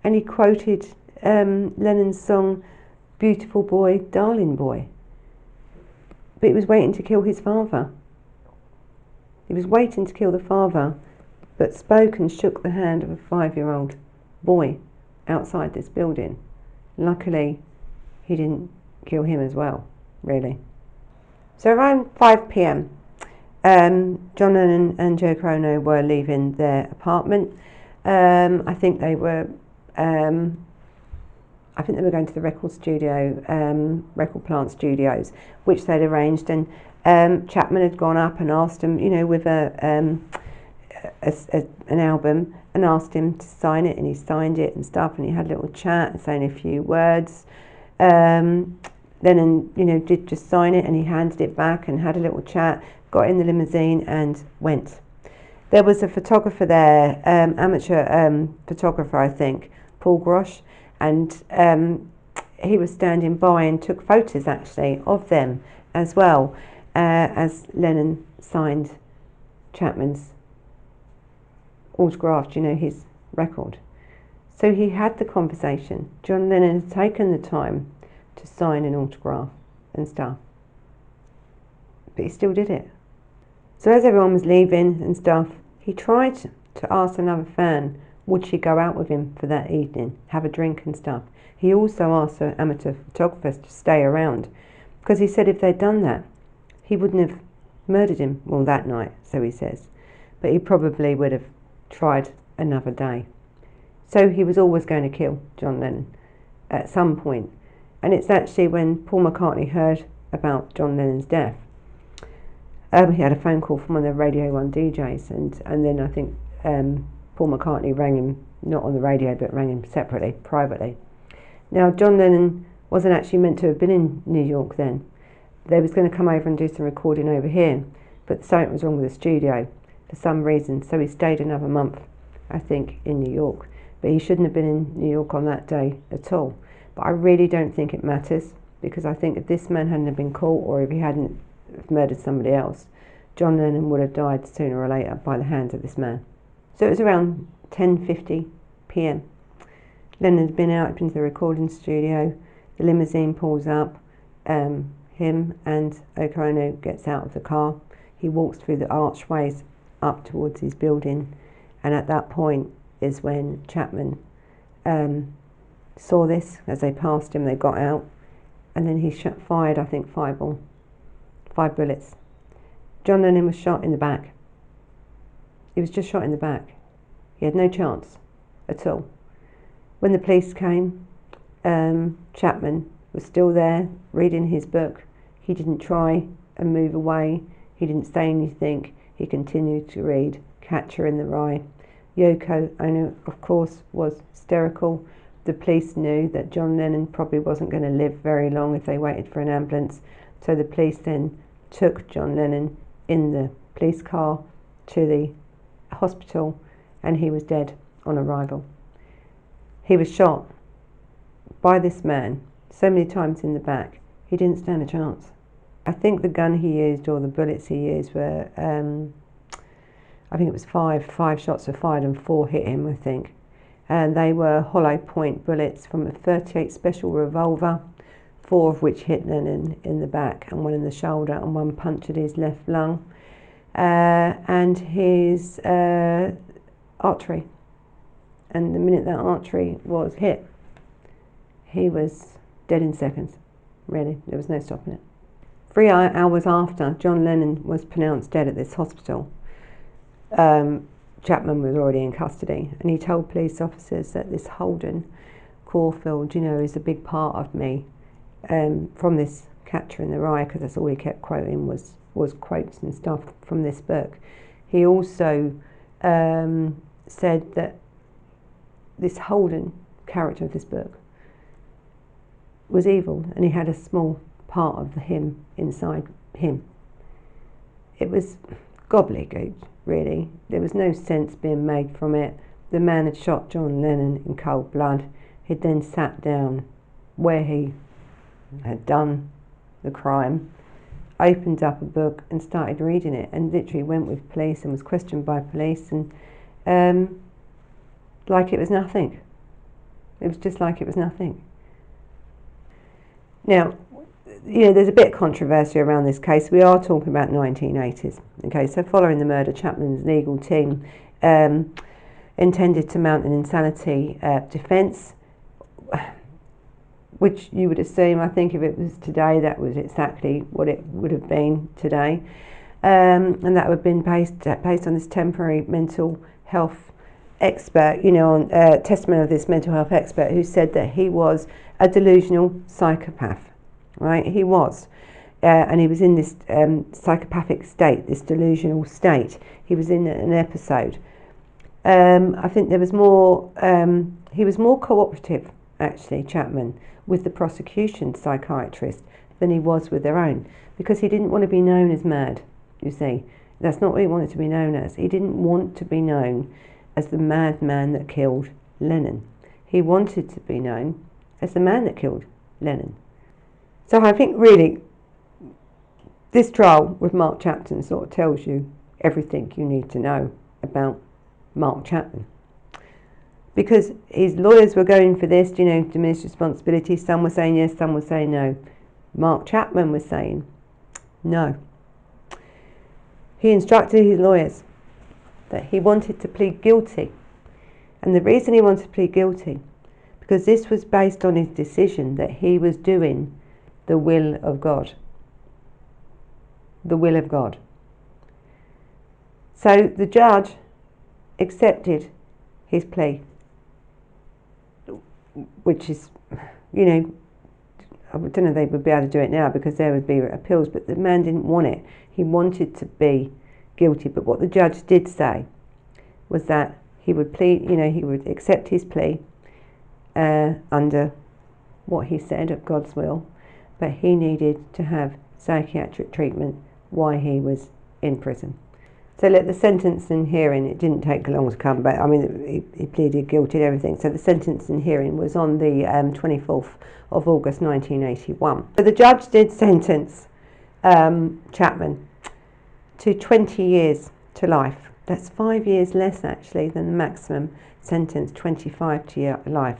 And he quoted Lennon's song, "Beautiful boy, darling boy." But he was waiting to kill his father. He was waiting to kill the father, but spoke and shook the hand of a 5-year-old boy outside this building. Luckily, he didn't kill him as well, really. So around 5 p.m, John Lennon and Yoko Ono were leaving their apartment. I think they were going to the record studio, record plant studios, which they'd arranged, and Chapman had gone up and asked him, you know, with an album, and asked him to sign it, and he signed it and stuff, and he had a little chat, saying a few words. Lennon, you know, did just sign it, and he handed it back and had a little chat, got in the limousine and went. There was a photographer there, amateur photographer, I think, Paul Grosh, and he was standing by and took photos actually of them as well, as Lennon signed Chapman's autographed, you know, his record. So he had the conversation. John Lennon had taken the time to sign an autograph and stuff, but he still did it. So as everyone was leaving and stuff, he tried to ask another fan, would she go out with him for that evening, have a drink and stuff. He also asked the amateur photographers to stay around, because he said if they'd done that, he wouldn't have murdered him, well, that night, so he says, but he probably would have tried another day. So he was always going to kill John Lennon at some point. And it's actually when Paul McCartney heard about John Lennon's death, he had a phone call from one of the Radio 1 DJs, and then I think Paul McCartney rang him, not on the radio, but rang him separately, privately. Now, John Lennon wasn't actually meant to have been in New York then. They was going to come over and do some recording over here, but something was wrong with the studio for some reason, so he stayed another month, I think, in New York. But he shouldn't have been in New York on that day at all. But I really don't think it matters, because I think if this man hadn't have been caught, or if he hadn't murdered somebody else, John Lennon would have died sooner or later by the hands of this man. So it was around 10:50 p.m. Lennon had been out into the recording studio. The limousine pulls up. Him and Yoko Ono gets out of the car. He walks through the archways up towards his building, and at that point is when Chapman saw this. As they passed him, they got out, and then he fired, I think, 5 bullets. John Lennon was shot in the back. He was just shot in the back. He had no chance at all. When the police came, Chapman was still there reading his book. He didn't try and move away. He didn't say anything. He continued to read Catcher in the Rye. Yoko Ono, of course, was hysterical. The police knew that John Lennon probably wasn't going to live very long if they waited for an ambulance, so the police then took John Lennon in the police car to the hospital, and he was dead on arrival. He was shot by this man so many times in the back, he didn't stand a chance. I think the gun he used, or the bullets he used, were, I think it was five shots were fired and 4 hit him, I think. And they were hollow point bullets from a .38 special revolver, 4 of which hit Lennon in the back, and 1 in the shoulder, and 1 punctured his left lung, and his artery. And the minute that artery was hit, he was dead in seconds. Really, there was no stopping it. 3 hours after John Lennon was pronounced dead at this hospital, Chapman was already in custody, and he told police officers that this Holden Caulfield, is a big part of me, from this Catcher in the Rye, because that's all he kept quoting was quotes and stuff from this book. He also said that this Holden character of this book was evil, and he had a small part of him inside him. It was gobbledygook, really. There was no sense being made from it. The man had shot John Lennon in cold blood. He'd then sat down where he had done the crime, opened up a book and started reading it, and literally went with police and was questioned by police, and like it was nothing. It was just like it was nothing. Now, there's a bit of controversy around this case. We are talking about 1980s. Okay, so following the murder, Chapman's legal team intended to mount an insanity defence, which you would assume, I think if it was today, that was exactly what it would have been today. And that would have been based on this temporary mental health expert, on testimony of this mental health expert, who said that he was a delusional psychopath, right? He was. And he was in this psychopathic state, this delusional state. He was in an episode. I think there was more, he was more cooperative, actually, Chapman, with the prosecution psychiatrist than he was with their own, because he didn't want to be known as mad, you see. That's not what he wanted to be known as. He didn't want to be known as the madman that killed Lennon. He wanted to be known as the man that killed Lennon. So I think really this trial with Mark Chapman sort of tells you everything you need to know about Mark Chapman. Because his lawyers were going for this, diminished responsibility. Some were saying yes, some were saying no. Mark Chapman was saying no. He instructed his lawyers that he wanted to plead guilty. And the reason he wanted to plead guilty, because this was based on his decision that he was doing the will of God. The will of God. So the judge accepted his plea, which is, I don't know if they would be able to do it now because there would be appeals, but the man didn't want it. He wanted to be guilty. But what the judge did say was that he would plead, he would accept his plea under what he said of God's will, but he needed to have psychiatric treatment while he was in prison. So the sentencing hearing, it didn't take long to come back. He pleaded guilty and everything. So the sentencing hearing was on the 24th of August 1981. So the judge did sentence Chapman to 20 years to life. That's 5 years less actually than the maximum sentence, 25 to life.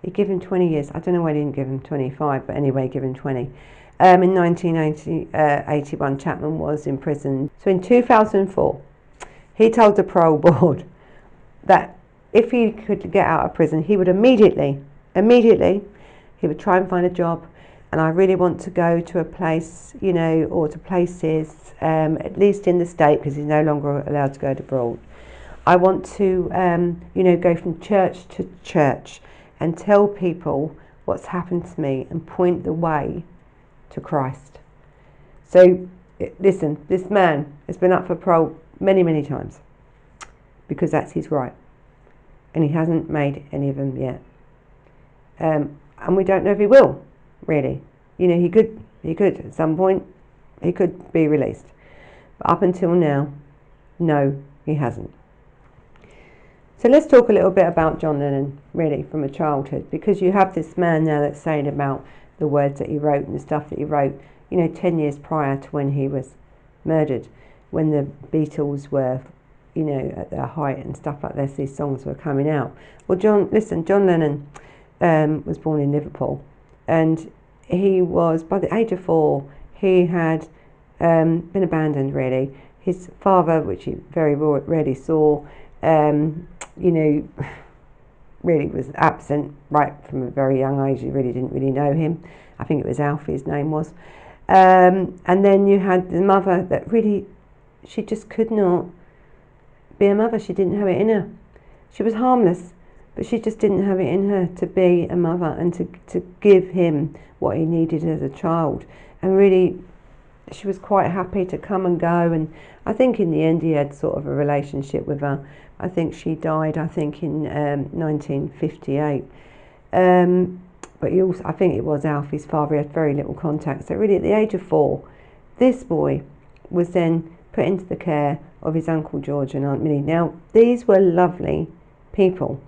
He gave him 20 years. I don't know why he didn't give him 25, but anyway, give him 20. In 1981, Chapman was imprisoned. So in 2004, he told the parole board that if he could get out of prison, he would immediately, he would try and find a job. And I really want to go to a place, or to places, at least in the state, because he's no longer allowed to go abroad. I want to, go from church to church and tell people what's happened to me and point the way to Christ. So listen, this man has been up for parole many, many times because that's his right, and he hasn't made any of them yet. and we don't know if he will, really. You know, he could at some point, he could be released. But up until now, no, he hasn't. So let's talk a little bit about John Lennon, really, from a childhood, because you have this man now that's saying about the words that he wrote and the stuff that he wrote, you know, 10 years prior to when he was murdered, when the Beatles were, you know, at their height and stuff like this, these songs were coming out. Well, John Lennon was born in Liverpool, and he was, by the age of 4, he had been abandoned, really. His father, which he very rarely saw, you know, really was absent right from a very young age. He really didn't really know him. I think it was Alfie, his name was. And then you had the mother that really, she just could not be a mother. She didn't have it in her. She was harmless, but she just didn't have it in her to be a mother and to give him what he needed as a child. And really, she was quite happy to come and go. And I think in the end he had sort of a relationship with her. I think she died, I think, in 1958. But he also, I think it was Alfie's father, he had very little contact. So really at the age of 4, this boy was then put into the care of his Uncle George and Aunt Minnie. Now, these were lovely people.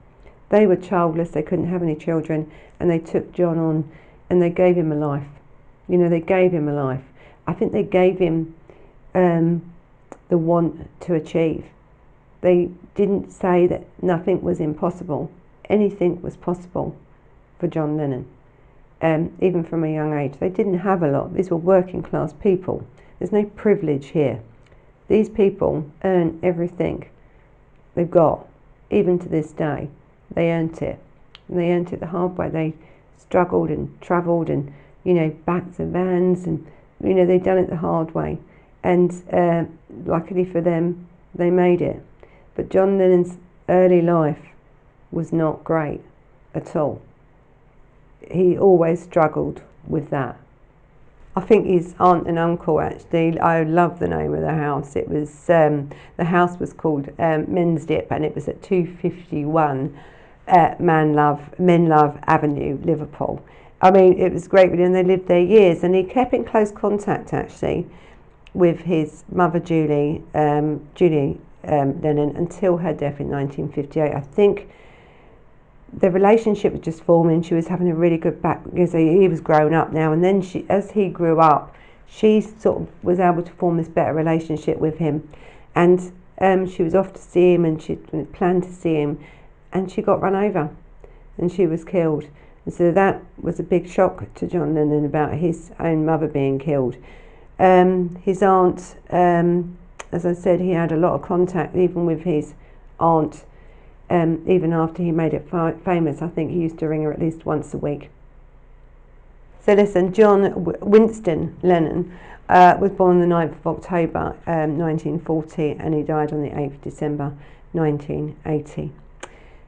They were childless, they couldn't have any children, and they took John on and they gave him a life. You know, they gave him a life. I think they gave him the want to achieve. They didn't say that nothing was impossible. Anything was possible for John Lennon, even from a young age. They didn't have a lot. These were working class people. There's no privilege here. These people earn everything they've got, even to this day. They earned it. And they earned it the hard way. They struggled and travelled and, you know, backed the vans and, you know, they'd done it the hard way. And luckily for them, they made it. But John Lennon's early life was not great at all. He always struggled with that. I think his aunt and uncle, actually, I love the name of the house. It was, the house was called Men's Dip, and it was at 251 Menlove Avenue, Liverpool. I mean, it was great, and they lived there years, and he kept in close contact, actually, with his mother, Julie Lennon, until her death in 1958. I think the relationship was just forming. She was having a really good because he was grown up now, and then she, as he grew up, she sort of was able to form this better relationship with him, and she was off to see him, and she planned to see him, and she got run over, and she was killed. And so that was a big shock to John Lennon about his own mother being killed. His aunt, as I said, he had a lot of contact even with his aunt. Even after he made it famous, I think he used to ring her at least once a week. So listen, John Winston Lennon was born on the 9th of October 1940, and he died on the 8th of December 1980.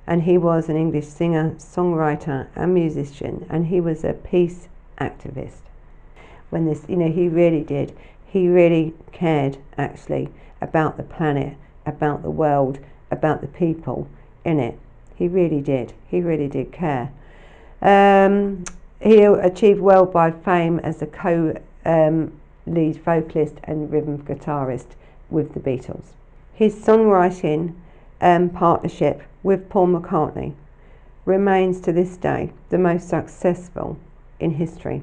And he was an English singer, songwriter and musician, and he was a peace activist. When this, you know, he really did. He really cared, actually, about the planet, about the world, about the people in it. He really did. He really did care. He achieved worldwide fame as a co-lead vocalist and rhythm guitarist with the Beatles. His songwriting partnership with Paul McCartney remains to this day the most successful in history.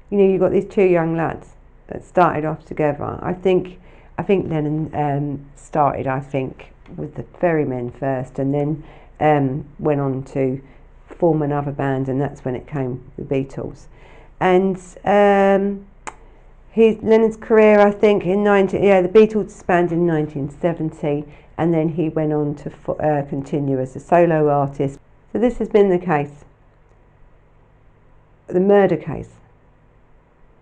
You know, you've got these two young lads that started off together. I think Lennon started, I think, with the Ferrymen first, and then went on to form another band, and that's when it came the Beatles. And Lennon's career, I think, the Beatles disbanded in 1970, and then he went on to continue as a solo artist. So this has been the case, the murder case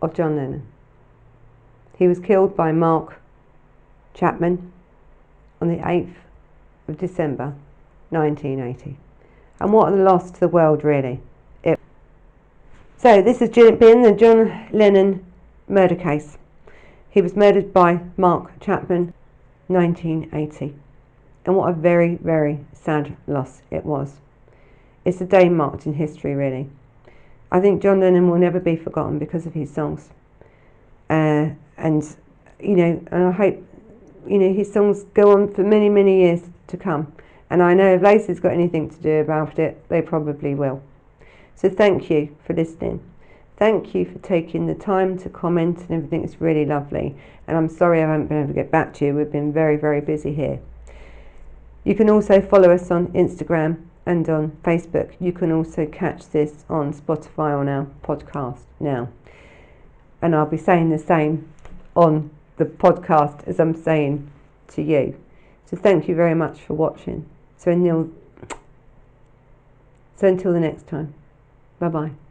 of John Lennon. He was killed by Mark Chapman on the 8th of December 1980. And what a loss to the world, really. So this has been the John Lennon murder case. He was murdered by Mark Chapman, 1980. And what a very, very sad loss it was. it's a day marked in history, really. I think John Lennon will never be forgotten because of his songs. And and I hope, his songs go on for many, many years to come. And I know if Lacey's got anything to do about it, they probably will. So thank you for listening. Thank you for taking the time to comment and everything. It's really lovely. And I'm sorry I haven't been able to get back to you. We've been very, very busy here. You can also follow us on Instagram and on Facebook. You can also catch this on Spotify on our podcast now. And I'll be saying the same on the podcast as I'm saying to you. So thank you very much for watching. So until the next time, bye-bye.